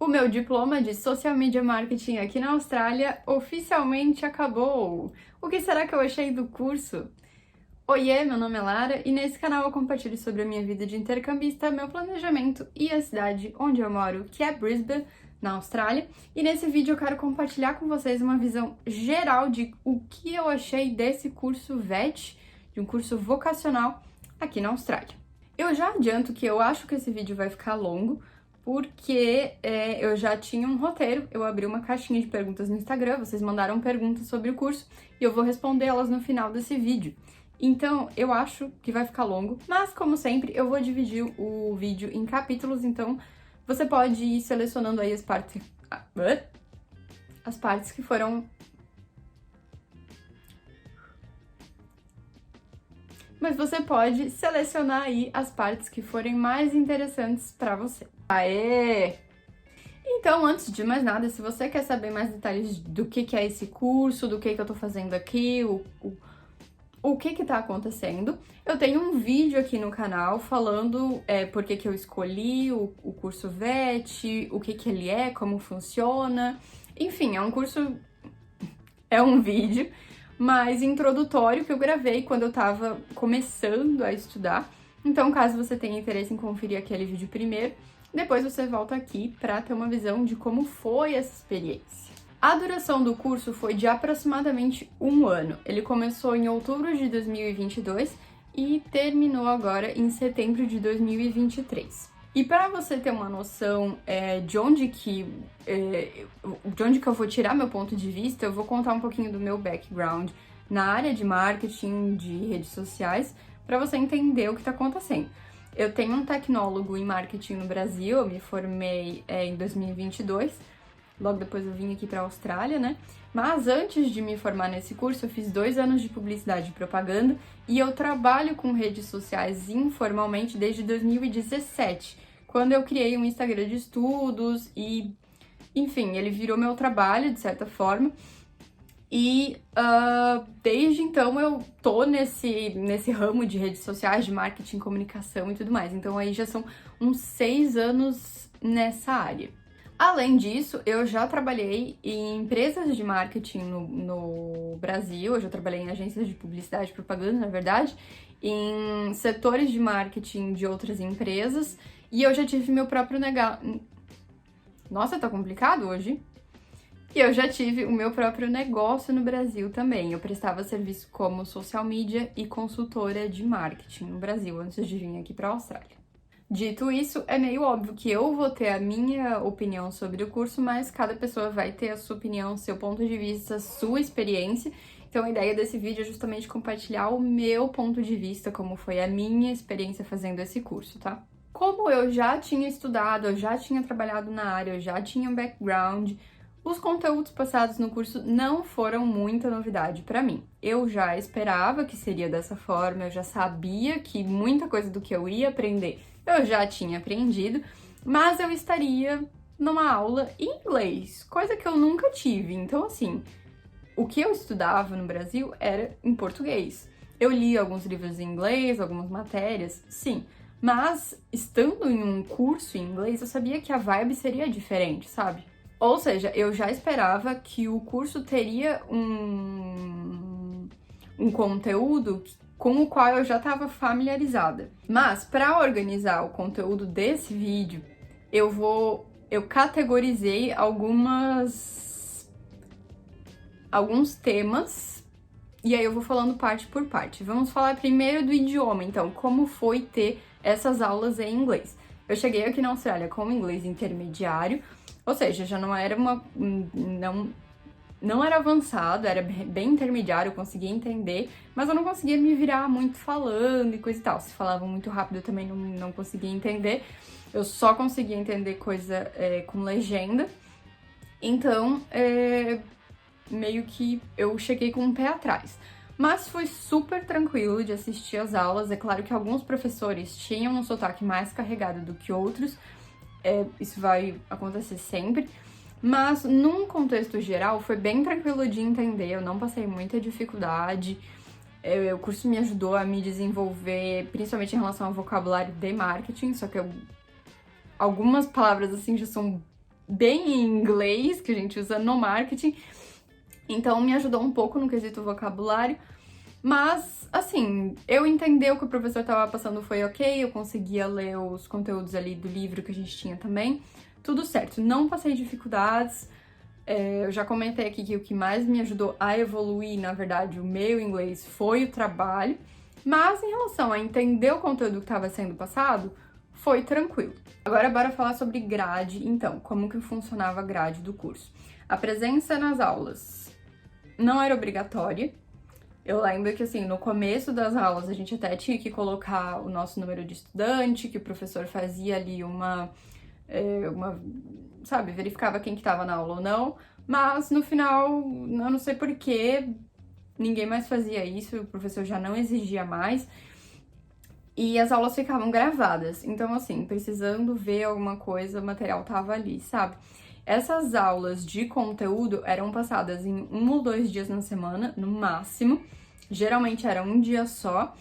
O meu diploma de Social Media Marketing aqui na Austrália oficialmente acabou! O que será que eu achei do curso? Oiê, meu nome é Lara e nesse canal eu compartilho sobre a minha vida de intercambista, meu planejamento e a cidade onde eu moro, que é Brisbane, na Austrália. E nesse vídeo eu quero compartilhar com vocês uma visão geral de o que eu achei desse curso VET, de um curso vocacional aqui na Austrália. Eu já adianto que eu acho que esse vídeo vai ficar longo, porque eu já tinha um roteiro, eu abri uma caixinha de perguntas no Instagram, vocês mandaram perguntas sobre o curso e eu vou responder elas no final desse vídeo. Então, eu acho que vai ficar longo, mas como sempre, eu vou dividir o vídeo em capítulos, então você pode ir selecionando aí as partes que foram... Mas você pode selecionar aí as partes que forem mais interessantes pra você. Aê! Então, antes de mais nada, se você quer saber mais detalhes do que é esse curso, do que eu tô fazendo aqui, o que tá acontecendo, eu tenho um vídeo aqui no canal falando por que eu escolhi o curso VET, o que ele é, como funciona. Enfim, é um vídeo mais introdutório que eu gravei quando eu tava começando a estudar. Então, caso você tenha interesse em conferir aquele vídeo primeiro, depois você volta aqui para ter uma visão de como foi essa experiência. A duração do curso foi de aproximadamente 1 ano. Ele começou em outubro de 2022 e terminou agora em setembro de 2023. E para você ter uma noção de onde que eu vou tirar meu ponto de vista, eu vou contar um pouquinho do meu background na área de marketing, de redes sociais, para você entender o que está acontecendo. Eu tenho um tecnólogo em marketing no Brasil, eu me formei em 2022, logo depois eu vim aqui para a Austrália, né? Mas antes de me formar nesse curso, eu fiz 2 anos de publicidade e propaganda e eu trabalho com redes sociais informalmente desde 2017, quando eu criei um Instagram de estudos e, enfim, ele virou meu trabalho de certa forma. E desde então eu tô nesse ramo de redes sociais, de marketing, comunicação e tudo mais. Então aí já são uns 6 anos nessa área. Além disso, eu já trabalhei em empresas de marketing no Brasil, eu já trabalhei em agências de publicidade e propaganda, na verdade, em setores de marketing de outras empresas, e eu já tive meu próprio negócio. Nossa, tá complicado hoje? E eu já tive o meu próprio negócio no Brasil também. Eu prestava serviço como social media e consultora de marketing no Brasil, antes de vir aqui para a Austrália. Dito isso, é meio óbvio que eu vou ter a minha opinião sobre o curso, mas cada pessoa vai ter a sua opinião, seu ponto de vista, sua experiência. Então a ideia desse vídeo é justamente compartilhar o meu ponto de vista, como foi a minha experiência fazendo esse curso, tá? Como eu já tinha estudado, eu já tinha trabalhado na área, eu já tinha um background, os conteúdos passados no curso não foram muita novidade para mim. Eu já esperava que seria dessa forma, eu já sabia que muita coisa do que eu ia aprender eu já tinha aprendido, mas eu estaria numa aula em inglês, coisa que eu nunca tive. Então, assim, o que eu estudava no Brasil era em português. Eu li alguns livros em inglês, algumas matérias, sim, mas estando em um curso em inglês, eu sabia que a vibe seria diferente, sabe? Ou seja, eu já esperava que o curso teria um conteúdo com o qual eu já estava familiarizada. Mas, para organizar o conteúdo desse vídeo, eu categorizei alguns temas, e aí eu vou falando parte por parte. Vamos falar primeiro do idioma, então, como foi ter essas aulas em inglês. Eu cheguei aqui na Austrália com inglês intermediário, ou seja, já não era não era avançado, era bem intermediário, eu conseguia entender, mas eu não conseguia me virar muito falando e coisa e tal. Se falavam muito rápido, eu também não conseguia entender. Eu só conseguia entender coisa com legenda. Então, meio que eu cheguei com um pé atrás. Mas foi super tranquilo de assistir às aulas. É claro que alguns professores tinham um sotaque mais carregado do que outros. Isso vai acontecer sempre. Mas, num contexto geral, foi bem tranquilo de entender, eu não passei muita dificuldade. O curso me ajudou a me desenvolver, principalmente em relação ao vocabulário de marketing, só que algumas palavras, assim, já são bem em inglês, que a gente usa no marketing, então me ajudou um pouco no quesito vocabulário. Mas, assim, eu entender o que o professor estava passando foi ok, eu conseguia ler os conteúdos ali do livro que a gente tinha também, tudo certo, não passei dificuldades. Eu já comentei aqui que o que mais me ajudou a evoluir, na verdade, o meu inglês foi o trabalho, mas em relação a entender o conteúdo que estava sendo passado, foi tranquilo. Agora bora falar sobre grade, então, como que funcionava a grade do curso. A presença nas aulas não era obrigatória. Eu lembro que, assim, no começo das aulas a gente até tinha que colocar o nosso número de estudante, que o professor fazia ali sabe, verificava quem que tava na aula ou não, mas no final, eu não sei porquê, ninguém mais fazia isso, o professor já não exigia mais, e as aulas ficavam gravadas. Então, assim, precisando ver alguma coisa, o material tava ali, sabe? Essas aulas de conteúdo eram passadas em 1 ou 2 dias na semana, no máximo. Geralmente era um dia só.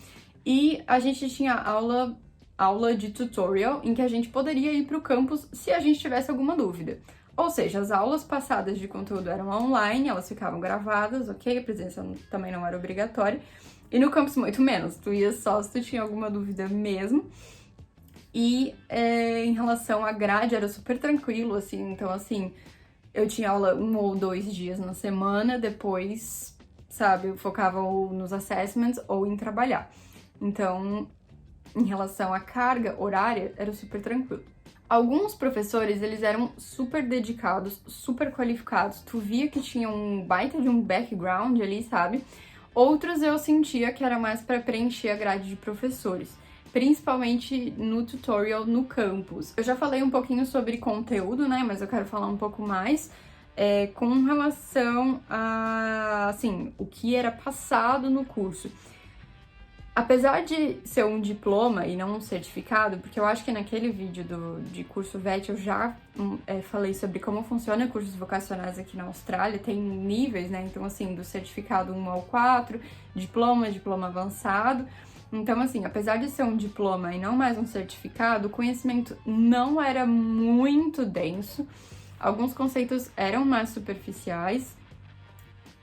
E a gente tinha aula de tutorial, em que a gente poderia ir para o campus se a gente tivesse alguma dúvida. Ou seja, as aulas passadas de conteúdo eram online, elas ficavam gravadas, ok? A presença também não era obrigatória. E no campus muito menos, tu ia só se tu tinha alguma dúvida mesmo. E em relação à grade, era super tranquilo, assim, então, assim, eu tinha aula 1 ou 2 dias na semana, depois, sabe, eu focava ou nos assessments ou em trabalhar. Então, em relação à carga horária, era super tranquilo. Alguns professores, eles eram super dedicados, super qualificados, tu via que tinha um baita de um background ali, sabe? Outros eu sentia que era mais para preencher a grade de professores, principalmente no tutorial no campus. Eu já falei um pouquinho sobre conteúdo, né, mas eu quero falar um pouco mais com relação a, assim, o que era passado no curso. Apesar de ser um diploma e não um certificado, porque eu acho que naquele vídeo de curso VET eu já falei sobre como funciona cursos vocacionais aqui na Austrália, tem níveis, né? Então, assim, do certificado 1 ao 4, diploma avançado. Então, assim, apesar de ser um diploma e não mais um certificado, o conhecimento não era muito denso, alguns conceitos eram mais superficiais,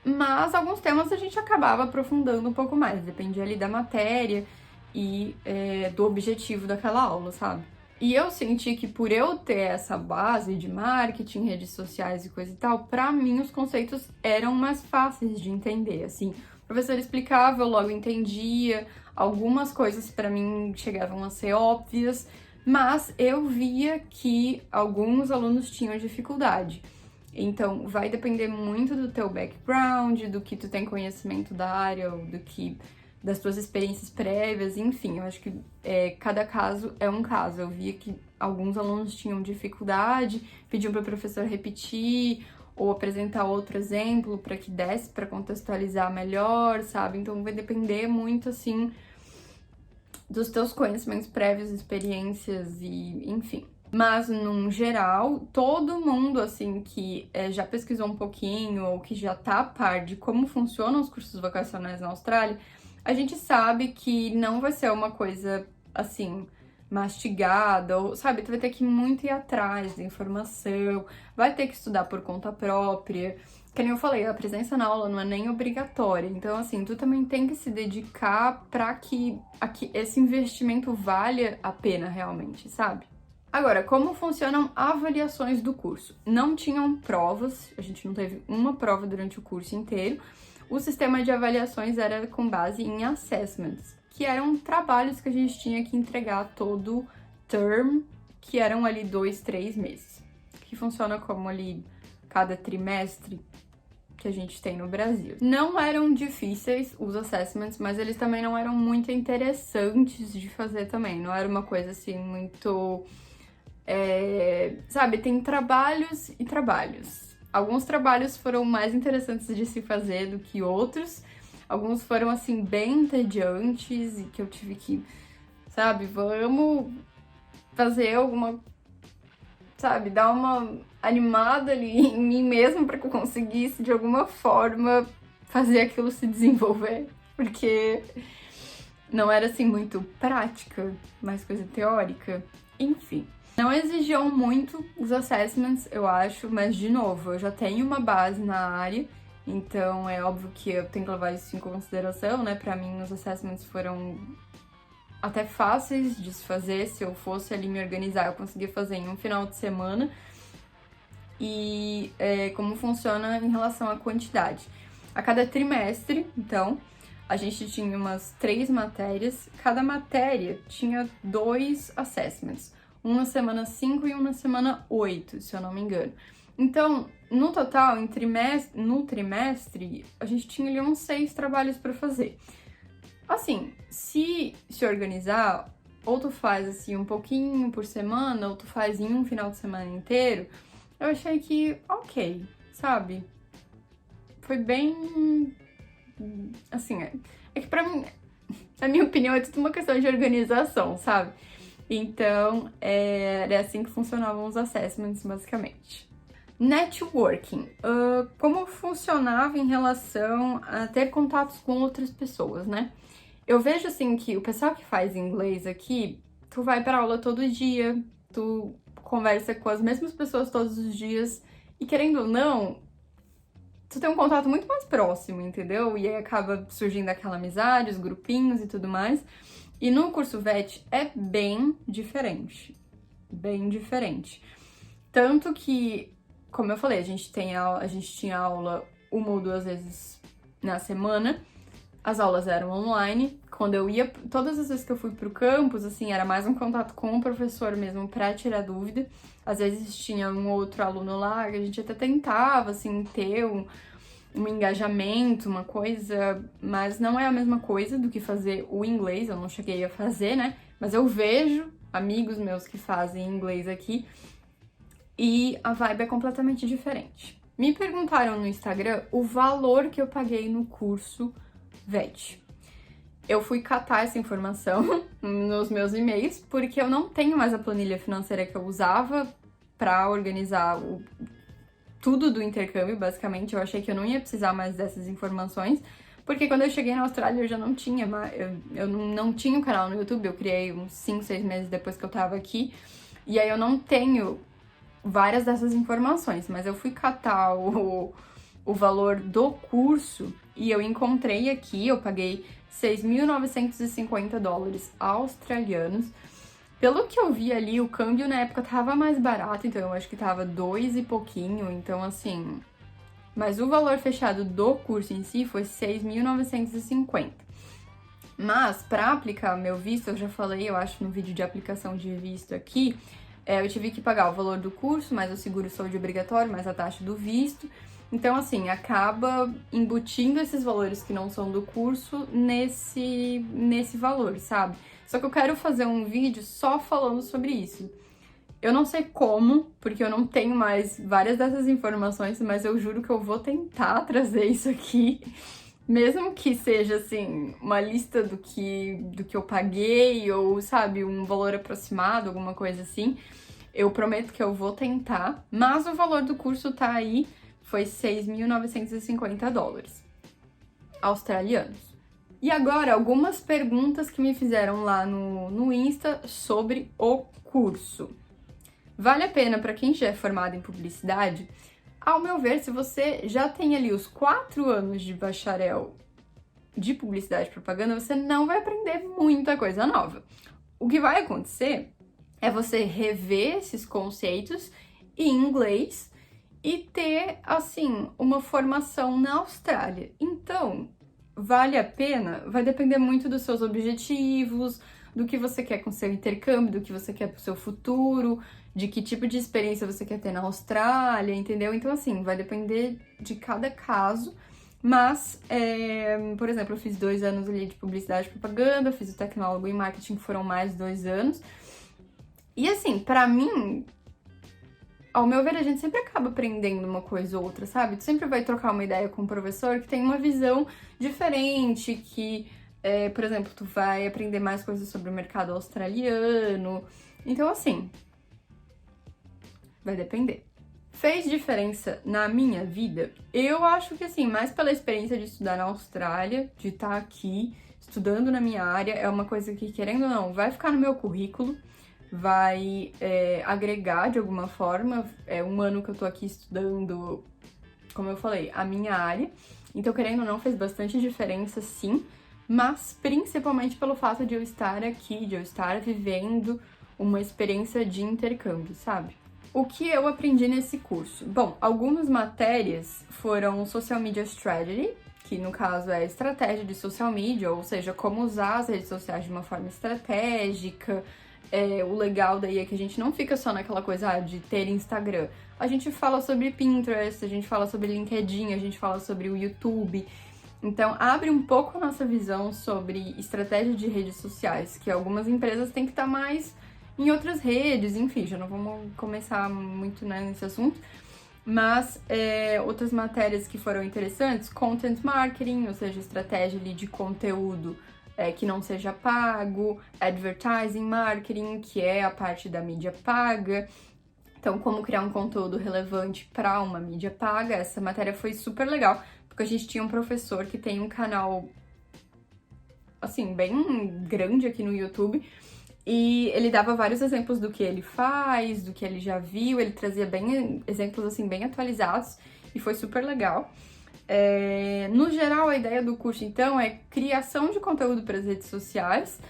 mas alguns temas a gente acabava aprofundando um pouco mais, dependia ali da matéria e do objetivo daquela aula, sabe? E eu senti que por eu ter essa base de marketing, redes sociais e coisa e tal, pra mim os conceitos eram mais fáceis de entender, assim. O professor explicava, eu logo entendia, algumas coisas pra mim chegavam a ser óbvias, mas eu via que alguns alunos tinham dificuldade. Então, vai depender muito do teu background, do que tu tem conhecimento da área, ou das tuas experiências prévias, enfim, eu acho que cada caso é um caso. Eu via que alguns alunos tinham dificuldade, pediam para o professor repetir ou apresentar outro exemplo para que desse para contextualizar melhor, sabe? Então, vai depender muito, assim, dos teus conhecimentos prévios, experiências e, enfim. Mas, num geral, todo mundo, assim, que já pesquisou um pouquinho ou que já tá a par de como funcionam os cursos vocacionais na Austrália, a gente sabe que não vai ser uma coisa, assim, mastigada, ou, sabe? Tu vai ter que muito ir atrás da informação, vai ter que estudar por conta própria. Que nem eu falei, a presença na aula não é nem obrigatória. Então, assim, tu também tem que se dedicar pra que esse investimento valha a pena realmente, sabe? Agora, como funcionam avaliações do curso? Não tinham provas, a gente não teve uma prova durante o curso inteiro. O sistema de avaliações era com base em assessments, que eram trabalhos que a gente tinha que entregar todo term, que eram ali 2, 3 meses. Que funciona como ali cada trimestre que a gente tem no Brasil. Não eram difíceis os assessments, mas eles também não eram muito interessantes de fazer também. Não era uma coisa assim muito... sabe, tem trabalhos e trabalhos. Alguns trabalhos foram mais interessantes de se fazer do que outros. Alguns foram, assim, bem entediantes e que eu tive que, sabe, vamos fazer alguma, sabe, dar uma animada ali em mim mesma para que eu conseguisse, de alguma forma, fazer aquilo se desenvolver. Porque não era, assim, muito prática, mais coisa teórica. Enfim. Não exigiam muito os assessments, eu acho, mas de novo, eu já tenho uma base na área, então é óbvio que eu tenho que levar isso em consideração, né? Pra mim, os assessments foram até fáceis de se fazer. Se eu fosse ali me organizar, eu conseguia fazer em um final de semana. E como funciona em relação à quantidade. A cada trimestre, então, a gente tinha umas 3 matérias. Cada matéria tinha 2 assessments. Um na semana 5 e um na semana 8, se eu não me engano. Então, no total, no trimestre, a gente tinha ali uns 6 trabalhos para fazer. Assim, se organizar, ou tu faz assim um pouquinho por semana, ou tu faz em um final de semana inteiro, eu achei que ok, sabe? Foi bem... assim, é que pra mim, na minha opinião, é tudo uma questão de organização, sabe? Então, era assim que funcionavam os assessments, basicamente. Networking. Como funcionava em relação a ter contatos com outras pessoas, né? Eu vejo, assim, que o pessoal que faz inglês aqui, tu vai pra aula todo dia, tu conversa com as mesmas pessoas todos os dias, e querendo ou não, tu tem um contato muito mais próximo, entendeu? E aí acaba surgindo aquela amizade, os grupinhos e tudo mais. E no curso VET é bem diferente. Bem diferente. Tanto que, como eu falei, a gente tinha aula 1 ou 2 vezes na semana. As aulas eram online. Quando eu ia, todas as vezes que eu fui pro campus, assim, era mais um contato com o professor mesmo pra tirar dúvida. Às vezes tinha um outro aluno lá que a gente até tentava, assim, ter um engajamento, uma coisa, mas não é a mesma coisa do que fazer o inglês. Eu não cheguei a fazer, né? Mas eu vejo amigos meus que fazem inglês aqui e a vibe é completamente diferente. Me perguntaram no Instagram o valor que eu paguei no curso VET. Eu fui catar essa informação nos meus e-mails, porque eu não tenho mais a planilha financeira que eu usava para organizar tudo do intercâmbio, basicamente. Eu achei que eu não ia precisar mais dessas informações, porque quando eu cheguei na Austrália eu já não tinha mais, eu não tinha um canal no YouTube, eu criei uns 5, 6 meses depois que eu tava aqui, e aí eu não tenho várias dessas informações, mas eu fui catar o valor do curso e eu encontrei aqui, eu paguei 6.950 dólares australianos. Pelo que eu vi ali, o câmbio na época tava mais barato, então eu acho que tava 2 e pouquinho, então assim... Mas o valor fechado do curso em si foi 6.950. Mas, para aplicar meu visto, eu já falei, eu acho, no vídeo de aplicação de visto aqui, eu tive que pagar o valor do curso, mais o seguro saúde obrigatório, mais a taxa do visto. Então, assim, acaba embutindo esses valores que não são do curso nesse valor, sabe? Só que eu quero fazer um vídeo só falando sobre isso. Eu não sei como, porque eu não tenho mais várias dessas informações, mas eu juro que eu vou tentar trazer isso aqui. Mesmo que seja, assim, uma lista do que eu paguei, ou, sabe, um valor aproximado, alguma coisa assim. Eu prometo que eu vou tentar, mas o valor do curso tá aí, foi 6.950 dólares australianos. E agora, algumas perguntas que me fizeram lá no Insta sobre o curso. Vale a pena para quem já é formado em publicidade? Ao meu ver, se você já tem ali os 4 anos de bacharel de publicidade e propaganda, você não vai aprender muita coisa nova. O que vai acontecer é você rever esses conceitos em inglês e ter, assim, uma formação na Austrália. Então, vale a pena? Vai depender muito dos seus objetivos, do que você quer com seu intercâmbio, do que você quer pro seu futuro, de que tipo de experiência você quer ter na Austrália, entendeu? Então, assim, vai depender de cada caso. Mas, por exemplo, eu fiz 2 anos ali de publicidade e propaganda, fiz o tecnólogo em marketing, que foram mais 2 anos. E, assim, pra mim, ao meu ver, a gente sempre acaba aprendendo uma coisa ou outra, sabe? Tu sempre vai trocar uma ideia com um professor que tem uma visão diferente, que, por exemplo, tu vai aprender mais coisas sobre o mercado australiano. Então, assim, vai depender. Fez diferença na minha vida? Eu acho que, assim, mais pela experiência de estudar na Austrália, de estar aqui estudando na minha área, é uma coisa que, querendo ou não, vai ficar no meu currículo. vai agregar de alguma forma. É um ano que eu tô aqui estudando, como eu falei, a minha área. Então, querendo ou não, fez bastante diferença, sim. Mas principalmente pelo fato de eu estar aqui, de eu estar vivendo uma experiência de intercâmbio, sabe? O que eu aprendi nesse curso? Bom, algumas matérias foram Social Media Strategy, que no caso é estratégia de social media, ou seja, como usar as redes sociais de uma forma estratégica. O legal daí é que a gente não fica só naquela coisa de ter Instagram. A gente fala sobre Pinterest, a gente fala sobre LinkedIn, a gente fala sobre o YouTube. Então, abre um pouco a nossa visão sobre estratégia de redes sociais, que algumas empresas têm que estar mais em outras redes, enfim, já não vamos começar muito, né, nesse assunto. Mas outras matérias que foram interessantes, Content Marketing, ou seja, estratégia ali de conteúdo que não seja pago, Advertising Marketing, que é a parte da mídia paga. Então, como criar um conteúdo relevante para uma mídia paga. Essa matéria foi super legal, porque a gente tinha um professor que tem um canal, assim, bem grande aqui no YouTube, e ele dava vários exemplos do que ele faz, do que ele já viu, ele trazia exemplos, assim, bem atualizados, e foi super legal. No geral, a ideia do curso, então, é criação de conteúdo para as redes sociais,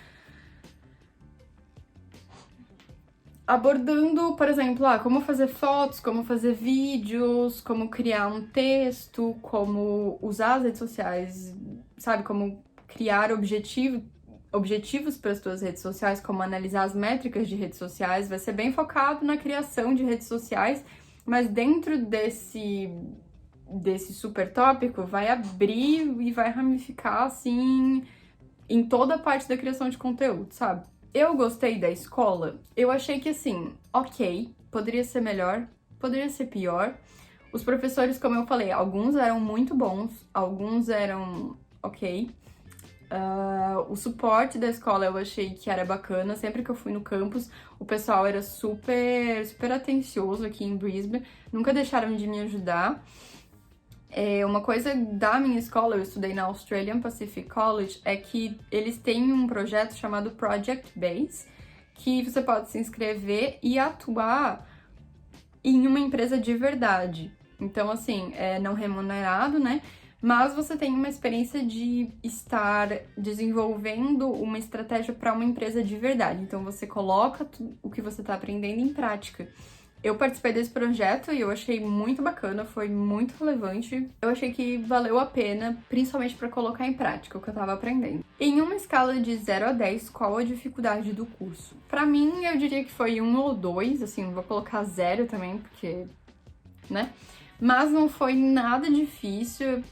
abordando, por exemplo, como fazer fotos, como fazer vídeos, como criar um texto, como usar as redes sociais, sabe? Como criar objetivos para as tuas redes sociais, como analisar as métricas de redes sociais. Vai ser bem focado na criação de redes sociais, mas dentro desse super tópico vai abrir e vai ramificar, assim, em toda a parte da criação de conteúdo, sabe? Eu gostei da escola, eu achei que, assim, ok, poderia ser melhor, poderia ser pior. Os professores, como eu falei, alguns eram muito bons, alguns eram ok. O suporte da escola eu achei que era bacana, sempre que eu fui no campus, o pessoal era super, super atencioso aqui em Brisbane, nunca deixaram de me ajudar. Uma coisa da minha escola, eu estudei na Australian Pacific College, é que eles têm um projeto chamado Project Base, que você pode se inscrever e atuar em uma empresa de verdade. Então, assim, é não remunerado, né? Mas você tem uma experiência de estar desenvolvendo uma estratégia para uma empresa de verdade. Então, você coloca o que você está aprendendo em prática. Eu participei desse projeto e eu achei muito bacana, foi muito relevante. Eu achei que valeu a pena, principalmente para colocar em prática o que eu tava aprendendo. Em uma escala de 0 a 10, qual a dificuldade do curso? Pra mim, eu diria que foi 1 ou 2, assim, vou colocar 0 também, porque, né? Mas não foi nada difícil,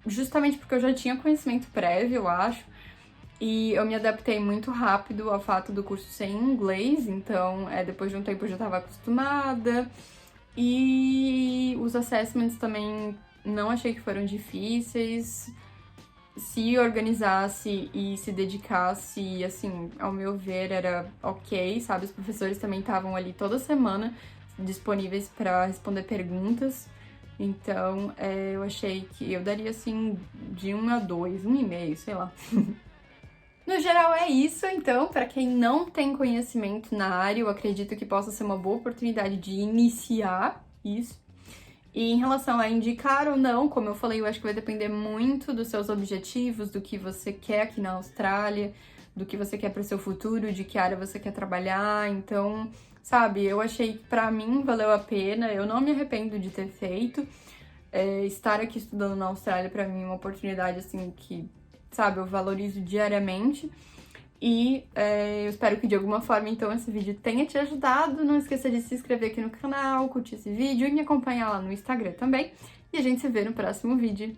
justamente porque eu já tinha conhecimento prévio, eu acho. E eu me adaptei muito rápido ao fato do curso ser em inglês, então depois de um tempo eu já estava acostumada. E os assessments também não achei que foram difíceis. Se organizasse e se dedicasse, assim, ao meu ver, era ok, sabe? Os professores também estavam ali toda semana disponíveis para responder perguntas. Então, eu achei que eu daria, assim, de 1 a 2, 1,5, sei lá. No geral é isso, então, para quem não tem conhecimento na área, eu acredito que possa ser uma boa oportunidade de iniciar isso. E em relação a indicar ou não, como eu falei, eu acho que vai depender muito dos seus objetivos, do que você quer aqui na Austrália, do que você quer para o seu futuro, de que área você quer trabalhar. Então, sabe, eu achei que pra mim valeu a pena, eu não me arrependo de ter feito. Estar aqui estudando na Austrália pra mim é uma oportunidade, assim, que, sabe, eu valorizo diariamente. E eu espero que de alguma forma, então, esse vídeo tenha te ajudado. Não esqueça de se inscrever aqui no canal, curtir esse vídeo e me acompanhar lá no Instagram também. E a gente se vê no próximo vídeo.